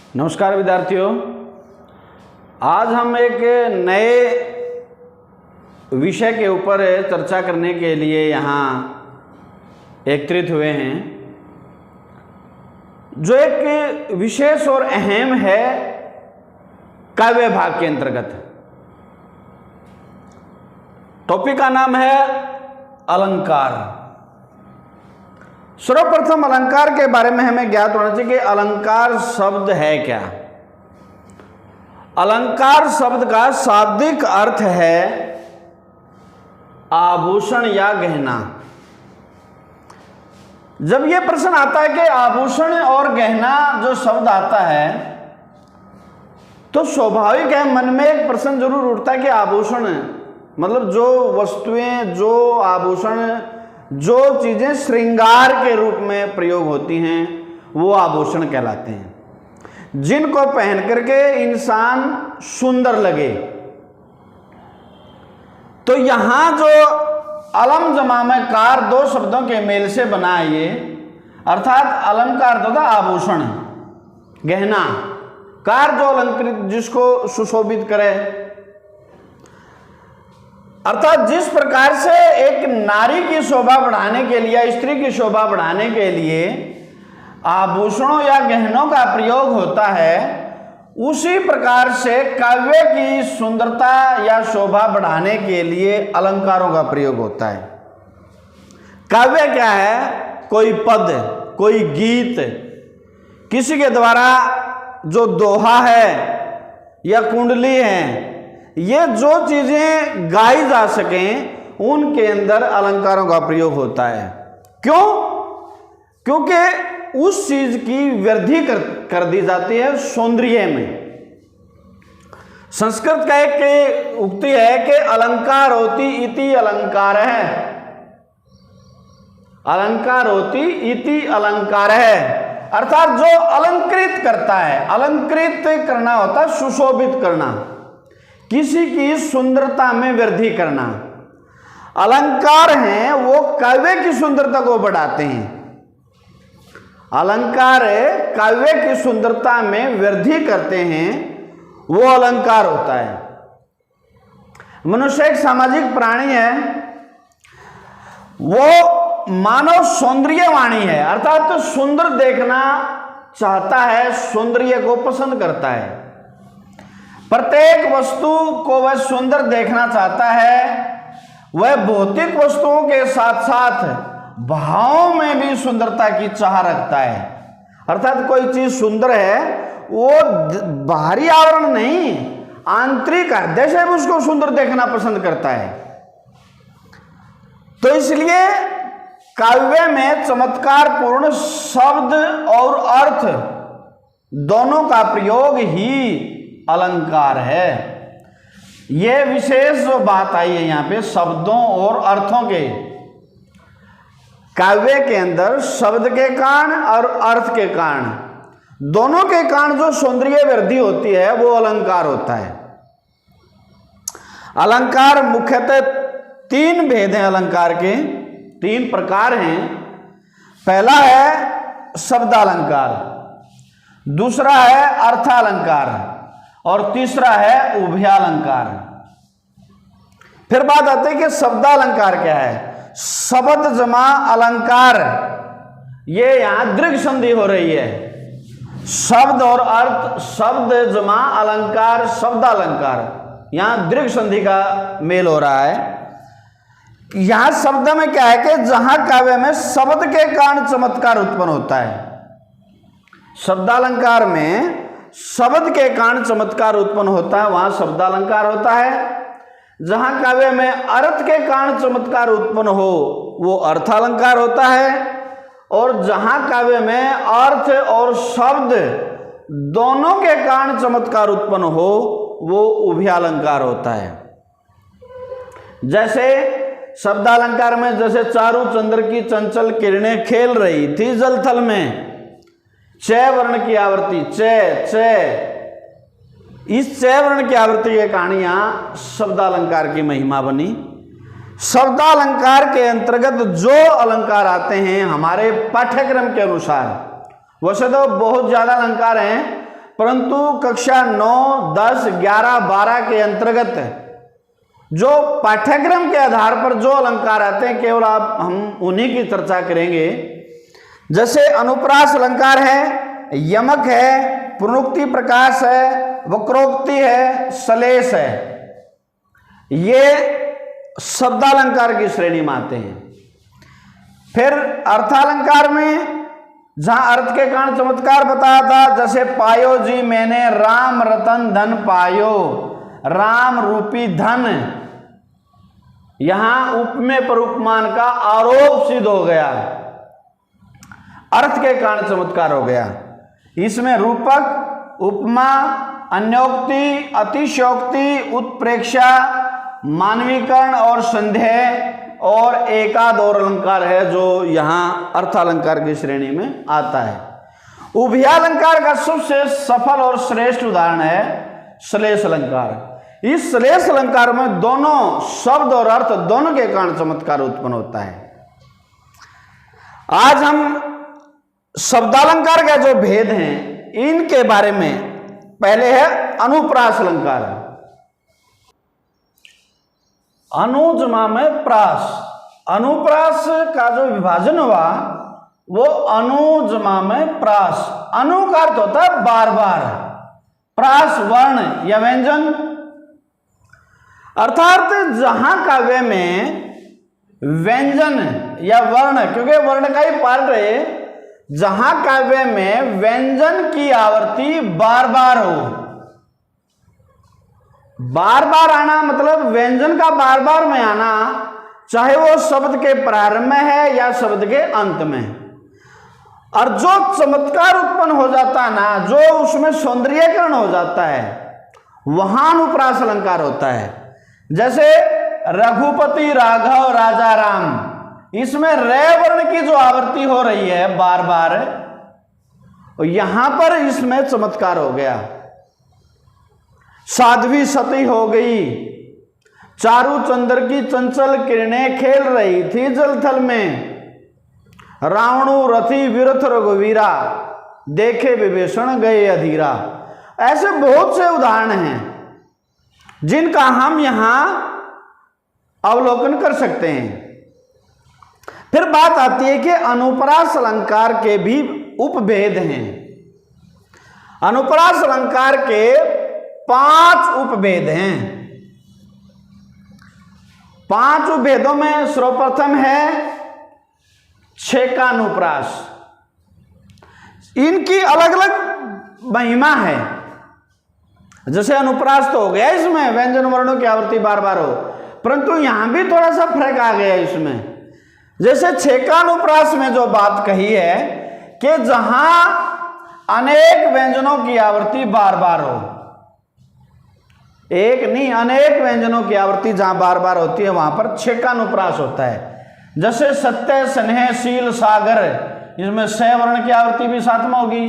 नमस्कार विद्यार्थियों, आज हम एक नए विषय के ऊपर चर्चा करने के लिए यहाँ एकत्रित हुए हैं, जो एक विशेष और अहम है काव्य भाग के अंतर्गत। टॉपिक का नाम है अलंकार। सर्वप्रथम अलंकार के बारे में हमें ज्ञात होना चाहिए कि अलंकार शब्द है क्या। अलंकार शब्द का शाब्दिक अर्थ है आभूषण या गहना। जब यह प्रश्न आता है कि आभूषण और गहना जो शब्द आता है, तो स्वाभाविक है मन में एक प्रश्न जरूर उठता है कि आभूषण मतलब जो वस्तुएं, जो आभूषण, जो चीजें श्रृंगार के रूप में प्रयोग होती हैं वो आभूषण कहलाते हैं, जिनको पहन करके इंसान सुंदर लगे। तो यहां जो अलम जमा में कार दो शब्दों के मेल से बना है ये, अर्थात अलंकार तथा आभूषण, गहना, कार जो अलंकृत, जिसको सुशोभित करे, अर्थात जिस प्रकार से एक नारी की शोभा बढ़ाने के लिए, स्त्री की शोभा बढ़ाने के लिए आभूषणों या गहनों का प्रयोग होता है, उसी प्रकार से काव्य की सुंदरता या शोभा बढ़ाने के लिए अलंकारों का प्रयोग होता है। काव्य क्या है? कोई पद, कोई गीत, किसी के द्वारा जो दोहा है या कुंडली है, ये जो चीजें गाई जा सकें उनके अंदर अलंकारों का प्रयोग होता है। क्यों? क्योंकि उस चीज की वृद्धि कर दी जाती है सौंदर्य में। संस्कृत का एक उक्ति है कि अलंकार होती इति अलंकार है, अलंकार होती इति अलंकार है, अर्थात जो अलंकृत करता है, अलंकृत करना होता है सुशोभित करना, किसी की सुंदरता में वृद्धि करना। अलंकार हैं वो काव्य की सुंदरता को बढ़ाते हैं। अलंकार काव्य की सुंदरता में वृद्धि करते हैं, वो अलंकार होता है। मनुष्य एक सामाजिक प्राणी है, वो मानव सौंदर्यवाणी है, अर्थात तो सुंदर देखना चाहता है, सौंदर्य को पसंद करता है। प्रत्येक वस्तु को वह सुंदर देखना चाहता है। वह भौतिक वस्तुओं के साथ साथ भावों में भी सुंदरता की चाह रखता है। अर्थात कोई चीज सुंदर है वो बाहरी आवरण नहीं, आंतरिक हृदय से भी उसको सुंदर देखना पसंद करता है। तो इसलिए काव्य में चमत्कारपूर्ण शब्द और अर्थ दोनों का प्रयोग ही अलंकार है। यह विशेष जो बात आई है यहाँ पे शब्दों और अर्थों के, काव्य के अंदर शब्द के कारण और अर्थ के कारण, दोनों के कारण जो सौंदर्य वृद्धि होती है वो अलंकार होता है। अलंकार मुख्यतः तीन भेद हैं। अलंकार के तीन प्रकार हैं। पहला है शब्दालंकार, दूसरा है अर्थालंकार और तीसरा है उभयालंकार। फिर बात आती है कि शब्दालंकार क्या है। शब्द जमा अलंकार, ये यहां दीर्घ संधि हो रही है। शब्द और अर्थ, शब्द जमा अलंकार, शब्दालंकार, यहां दीर्घ संधि का मेल हो रहा है। यहां शब्द में क्या है कि जहां काव्य में शब्द के कारण चमत्कार उत्पन्न होता है, शब्दालंकार में शब्द के कारण चमत्कार उत्पन्न होता है, वहां शब्दालंकार होता है। जहां काव्य में अर्थ के कारण चमत्कार उत्पन्न हो वो अर्थालंकार होता है, और जहां काव्य में अर्थ और शब्द दोनों के कारण चमत्कार उत्पन्न हो वो उभयालंकार होता है। जैसे शब्दालंकार में जैसे चारू चंद्र की चंचल किरणें खेल रही थी जलथल में, चय वर्ण की आवृत्ति, चय, इस चय वर्ण की आवृत्ति के कारण यहां शब्दालंकार की महिमा बनी। शब्दालंकार के अंतर्गत जो अलंकार आते हैं हमारे पाठ्यक्रम के अनुसार, वैसे तो बहुत ज्यादा अलंकार हैं, परंतु कक्षा 9, 10, 11, 12 के अंतर्गत जो पाठ्यक्रम के आधार पर जो अलंकार आते हैं केवल हम उन्हीं की चर्चा करेंगे। जैसे अनुप्रास अलंकार है, यमक है, पुनरुक्ति प्रकाश है, वक्रोक्ति है, सलेश है, ये शब्दालंकार की श्रेणी में आते हैं। फिर अर्थालंकार में जहां अर्थ के कारण चमत्कार बताया था, जैसे पायो जी मैंने राम रतन धन पायो, राम रूपी धन, यहां उपमेय पर उपमान का आरोप सिद्ध हो गया, अर्थ के कारण चमत्कार हो गया। इसमें रूपक, उपमा, अन्योक्ति, अतिशयोक्ति, उत्प्रेक्षा, मानवीकरण और संदेह और एकाद और अलंकार है जो यहां अर्थालंकार की श्रेणी में आता है। उभयालंकार का सबसे सफल और श्रेष्ठ उदाहरण है श्लेष अलंकार। इस श्लेष अलंकार में दोनों शब्द और अर्थ दोनों के कारण चमत्कार उत्पन्न होता है। आज हम शब्दालंकार का जो भेद हैं इनके बारे में, पहले है अनुप्रास अलंकार। अनुजमा में प्रास, अनुप्रास का जो विभाजन हुआ वो अनुजमा में प्रास। अनु का अर्थ होता है बार बार, प्रास वर्ण या व्यंजन, अर्थात जहां काव्य में व्यंजन या वर्ण, क्योंकि वर्ण का ही पार्ट है, जहां काव्य में व्यंजन की आवृत्ति बार बार हो, बार बार आना मतलब व्यंजन का बार बार में आना, चाहे वो शब्द के प्रारंभ में है या शब्द के अंत में, और जो चमत्कार उत्पन्न हो जाता है ना, जो उसमें सौंदर्यीकरण हो जाता है, वहां अनुप्रास अलंकार होता है। जैसे रघुपति राघव राजा राम, इसमें रे वर्ण की जो आवृत्ति हो रही है बार बार, यहां पर इसमें चमत्कार हो गया। साध्वी सती हो गई, चारू चंद्र की चंचल किरणें खेल रही थी जल थल में, रावणु रथी विरथ रघुवीरा, देखे विभीषण गए अधीरा। ऐसे बहुत से उदाहरण हैं जिनका हम यहां अवलोकन कर सकते हैं। फिर बात आती है कि अनुप्रास अलंकार के भी उपभेद हैं। अनुप्रास अलंकार के 5 उपभेद हैं। 5 उपभेदों में सर्वप्रथम है छेकानुप्रास। इनकी अलग अलग महिमा है। जैसे अनुप्रास तो हो गया, इसमें व्यंजन वर्णों की आवृत्ति बार बार हो, परंतु यहां भी थोड़ा सा फर्क आ गया इसमें। जैसे छेकानुप्रास में जो बात कही है कि जहां अनेक व्यंजनों की आवृत्ति बार बार हो, एक नहीं अनेक व्यंजनों की आवृत्ति जहां बार बार होती है वहां पर छेकानुप्रास होता है। जैसे सत्य स्नेह शील सागर, इसमें स वर्ण की आवृत्ति भी साथ में होगी,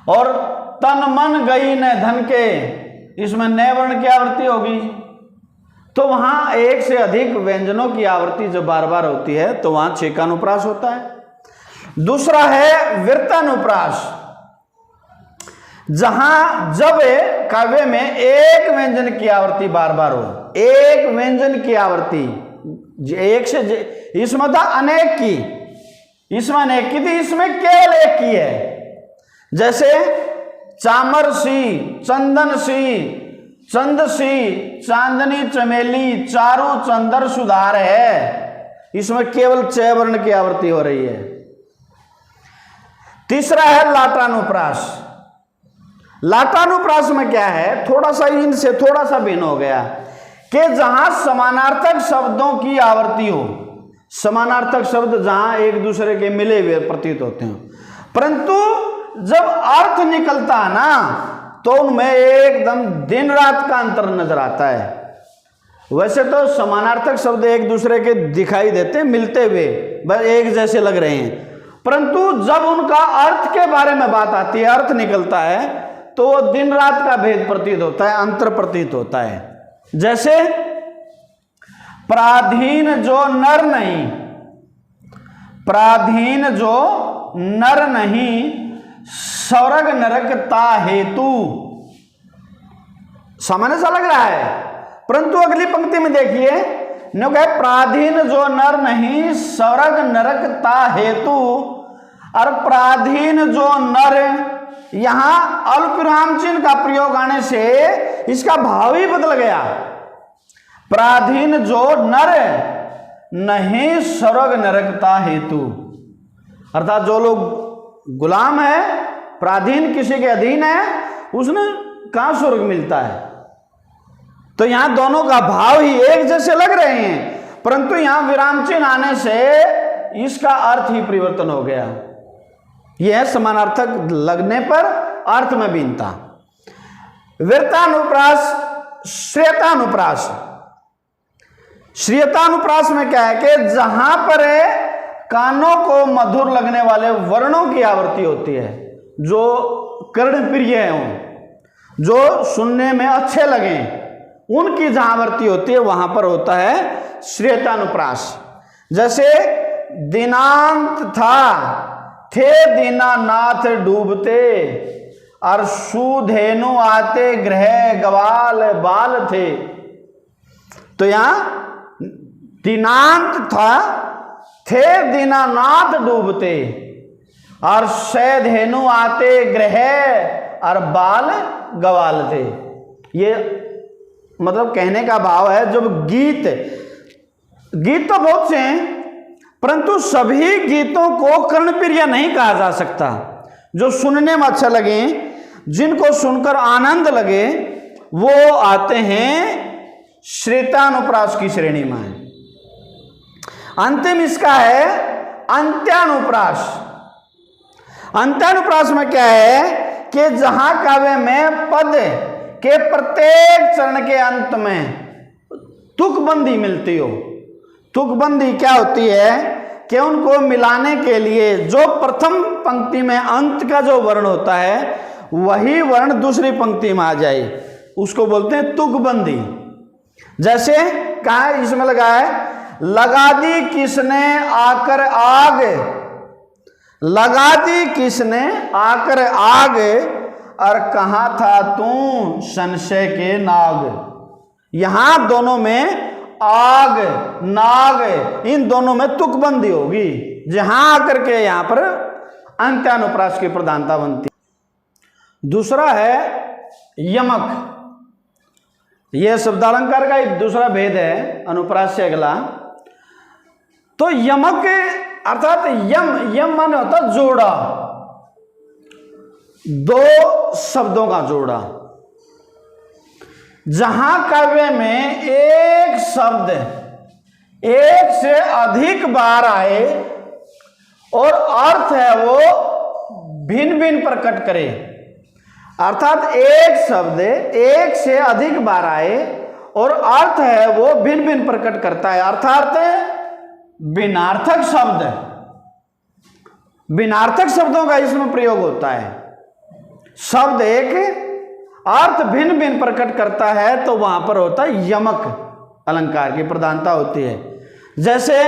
और तन मन गई न धन के, इसमें न वर्ण की आवृत्ति होगी। तो वहां एक से अधिक व्यंजनों की आवृत्ति जब बार बार होती है तो वहां छेकानुप्रास होता है। दूसरा है वृत्तानुप्रास, जहां जब काव्य में एक व्यंजन की आवृत्ति बार बार हो, एक व्यंजन की आवृत्ति, एक से इसमें था अनेक की, इसमें अनेक की थी, इसमें केवल एक की है। जैसे चामर सी, चंदन सी, चंद सी, चांदनी चमेली, चारू चंदर सुधार है, इसमें केवल च वर्ण की आवृत्ति हो रही है। तीसरा है लाटानुप्रास। लाटानुप्रास में क्या है, थोड़ा सा इनसे थोड़ा सा भिन्न हो गया कि जहां समानार्थक शब्दों की आवृत्ति हो, समानार्थक शब्द जहां एक दूसरे के मिले हुए प्रतीत होते हैं, परंतु जब अर्थ निकलता है ना तो उनमें एकदम दिन रात का अंतर नजर आता है। वैसे तो समानार्थक शब्द एक दूसरे के दिखाई देते हैं मिलते हुए, बस एक जैसे लग रहे हैं, परंतु जब उनका अर्थ के बारे में बात आती है, अर्थ निकलता है, तो वो दिन रात का भेद प्रतीत होता है, अंतर प्रतीत होता है। जैसे प्राधीन जो नर नहीं, प्राधीन जो नर नहीं, स्वर्ग नरकता हेतु। सामान्य सा लग रहा है, परंतु अगली पंक्ति में देखिए, नो कहे प्राधीन जो नर नहीं स्वर्ग नरकता हेतु। और प्राधीन जो नर, यहां अल्पविराम चिन्ह का प्रयोग आने से इसका भाव ही बदल गया। प्राधीन जो नर नहीं स्वर्ग नरकता हेतु, अर्थात जो लोग गुलाम है, प्राधीन किसी के अधीन है, उसने कहां स्वर्ग मिलता है। तो यहां दोनों का भाव ही एक जैसे लग रहे हैं, परंतु यहां विराम चिन्ह आने से इसका अर्थ ही परिवर्तन हो गया। यह है समानार्थक लगने पर अर्थ में भिन्नता। वीरतानुप्रास, श्रेयतानुप्रास। श्रेयतानुप्रास में क्या है कि जहां पर कानों को मधुर लगने वाले वर्णों की आवृत्ति होती है, जो कर्णप्रिय हों, जो सुनने में अच्छे लगें, उनकी जहां आवृत्ति होती है वहां पर होता है श्रेयतानुप्रास। जैसे दिनांत था, थे दीनानाथ डूबते, और सुधेनु आते ग्रह गवाल बाल थे। तो यहां दिनांत था, थे दीनानाथ डूबते, और सैधेनु आते ग्रह और बाल गवाल थे। ये मतलब कहने का भाव है, जब गीत तो बहुत से हैं, परंतु सभी गीतों को कर्णप्रिय नहीं कहा जा सकता। जो सुनने में अच्छा लगे, जिनको सुनकर आनंद लगे, वो आते हैं श्रेतानुप्रास की श्रेणी में। अंतिम इसका है अंत्यानुप्रास। अंत्यानुप्रास में क्या है कि जहां काव्य में पद के प्रत्येक चरण के अंत में तुकबंदी मिलती हो। तुकबंदी क्या होती है कि उनको मिलाने के लिए जो प्रथम पंक्ति में अंत का जो वर्ण होता है, वही वर्ण दूसरी पंक्ति में आ जाए, उसको बोलते हैं तुकबंदी। जैसे कहा इसमें लगा है, लगा दी किसने आकर आग, लगा दी किसने आकर आग, और कहाँ था तू संशय के नाग। यहां दोनों में आग नाग, इन दोनों में तुकबंदी होगी, जहां आकर के यहां पर अंत्यानुप्रास की प्रधानता बनती। दूसरा है यमक। यह शब्दालंकार का एक दूसरा भेद है अनुप्रास से अगला। तो यमक अर्थात यम माने होता जोड़ा, दो शब्दों का जोड़ा। जहां काव्य में एक शब्द एक से अधिक बार आए और अर्थ है वो भिन्न भिन्न प्रकट करे, अर्थात एक शब्द एक से अधिक बार आए और अर्थ है वो भिन्न भिन्न प्रकट करता है, अर्थात भिन्नार्थक शब्द, भिन्नार्थक शब्दों का इसमें प्रयोग होता है। शब्द एक अर्थ भिन्न भिन्न प्रकट करता है, तो वहां पर होता है यमक अलंकार की प्रधानता होती है। जैसे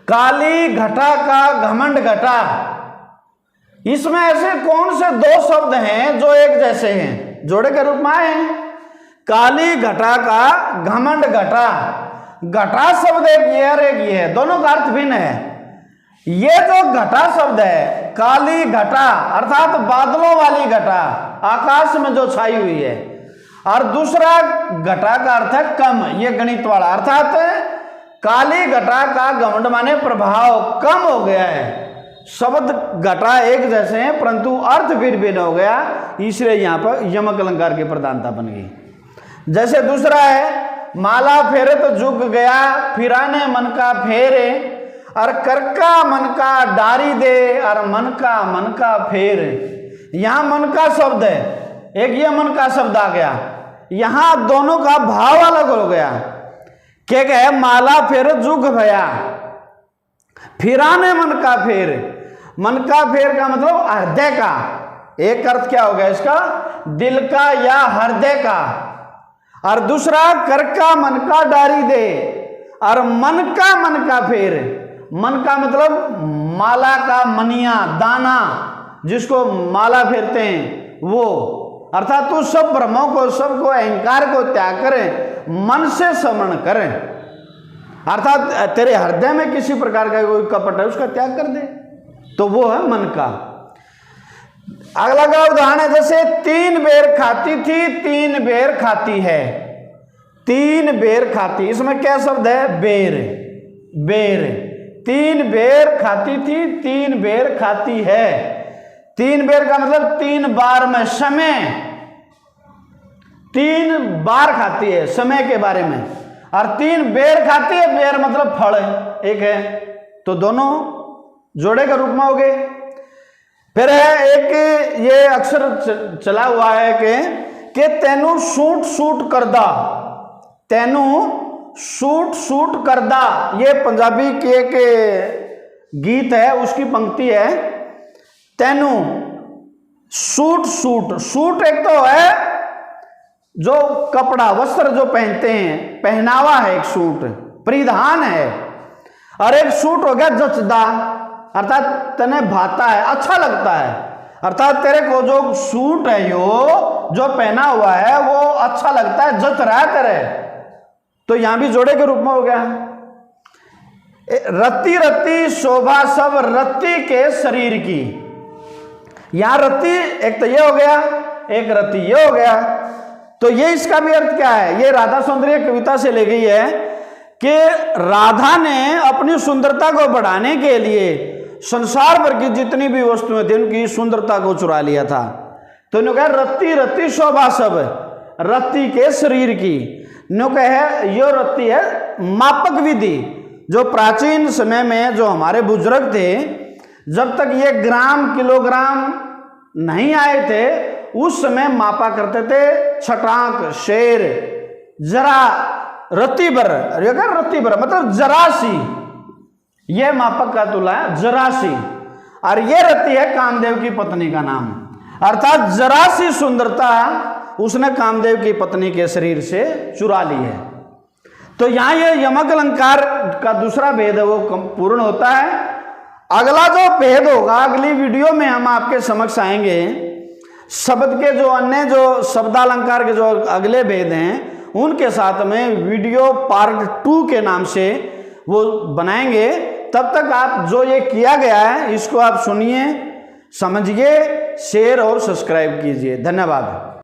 काली घटा का घमंड घटा, इसमें ऐसे कौन से दो शब्द हैं जो एक जैसे हैं, जोड़े के रूप में आए हैं। काली घटा का घमंड घटा, घटा शब्द एक ये और एक ये है, दोनों का अर्थ भिन्न है। ये जो घटा शब्द है, काली घटा अर्थात बादलों वाली घटा, आकाश में जो छाई हुई है, और दूसरा घटा का अर्थ है कम, ये गणित वाला, अर्थात काली घटा का घमंड माने प्रभाव कम हो गया है। शब्द घटा एक जैसे हैं परंतु अर्थ भिन्न भिन्न हो गया, इसलिए यहां पर यमक अलंकार की प्रधानता बन गई। जैसे दूसरा है माला फेरे तो झुक गया, फिराने मन का फेरे, और करका मन का डारी दे, और मन का फेर। यहां मन का शब्द है, एक ये मन का शब्द आ गया, यहां दोनों का भाव अलग हो गया। क्या कहे माला फेर जुग भया, फिराने मन का फेर, मन का फेर का मतलब हृदय का, एक अर्थ क्या हो गया इसका, दिल का या हृदय का, और दूसरा कर का मन का डारी दे, और मन का फेर, मन का मतलब माला का मनिया दाना, जिसको माला फेरते हैं वो, अर्थात तू सब भ्रमों को, सबको, अहंकार को त्याग करे, मन से स्मरण करे, अर्थात तेरे हृदय में किसी प्रकार का कोई कपट है उसका त्याग कर दे, तो वो है मन का। अगला का उदाहरण है, जैसे 3 बेर खाती थी 3 बेर खाती है, 3 बेर खाती, इसमें क्या शब्द है? बेर, बेर। 3 बेर खाती थी 3 बेर खाती है, 3 बेर का मतलब 3 बार में, समय 3 बार खाती है समय के बारे में, और 3 बेर खाती है, बेर मतलब फल है, एक है, तो दोनों जोड़े के रूप में हो गए। फिर है एक ये अक्सर चला हुआ है कि तेनू सूट सूट करदा, तेनू सूट सूट करदा, ये पंजाबी की एक गीत है, उसकी पंक्ति है, तेनू सूट सूट। सूट एक तो है जो कपड़ा वस्त्र जो पहनते हैं, पहनावा है, एक सूट परिधान है, और एक सूट हो गया जचदा, अर्थात तने भाता है, अच्छा लगता है, अर्थात तेरे को जो सूट है यो जो पहना हुआ है वो अच्छा लगता है, जच रहा है तेरे, तो यहां भी जोड़े के रूप में हो गया। रत्ती रत्ती शोभा सब रत्ती के शरीर की, यहां रत्ती एक तो ये हो गया, एक रत्ती ये हो गया, तो ये इसका भी अर्थ क्या है? ये राधा सौंदर्य कविता से ले गई है कि राधा ने अपनी सुंदरता को बढ़ाने के लिए संसार भर की जितनी भी वस्तुएं थी उनकी सुंदरता को चुरा लिया था, तो इन्होंने कहा रत्ती रत्ती शोभा सब रत्ती के शरीर की। नो कहे यो रत्ती है मापक विधि, जो प्राचीन समय में जो हमारे बुजुर्ग थे, जब तक ये ग्राम किलोग्राम नहीं आए थे उस समय मापा करते थे, छटाक शेर जरा रत्ती भर, रत्ती भर मतलब जरासी, यह मापक का तुला है जरासी, और यह रत्ती है कामदेव की पत्नी का नाम, अर्थात जरासी सुंदरता उसने कामदेव की पत्नी के शरीर से चुरा ली है। तो यहां यह यमक अलंकार का दूसरा भेद है वो पूर्ण होता है। अगला जो भेद होगा अगली वीडियो में हम आपके समक्ष आएंगे, शब्द के जो अन्य जो शब्दालंकार के जो अगले भेद हैं उनके साथ में वीडियो पार्ट 2 के नाम से वो बनाएंगे। तब तक आप जो ये किया गया है इसको आप सुनिए, समझिए, शेयर और सब्सक्राइब कीजिए। धन्यवाद।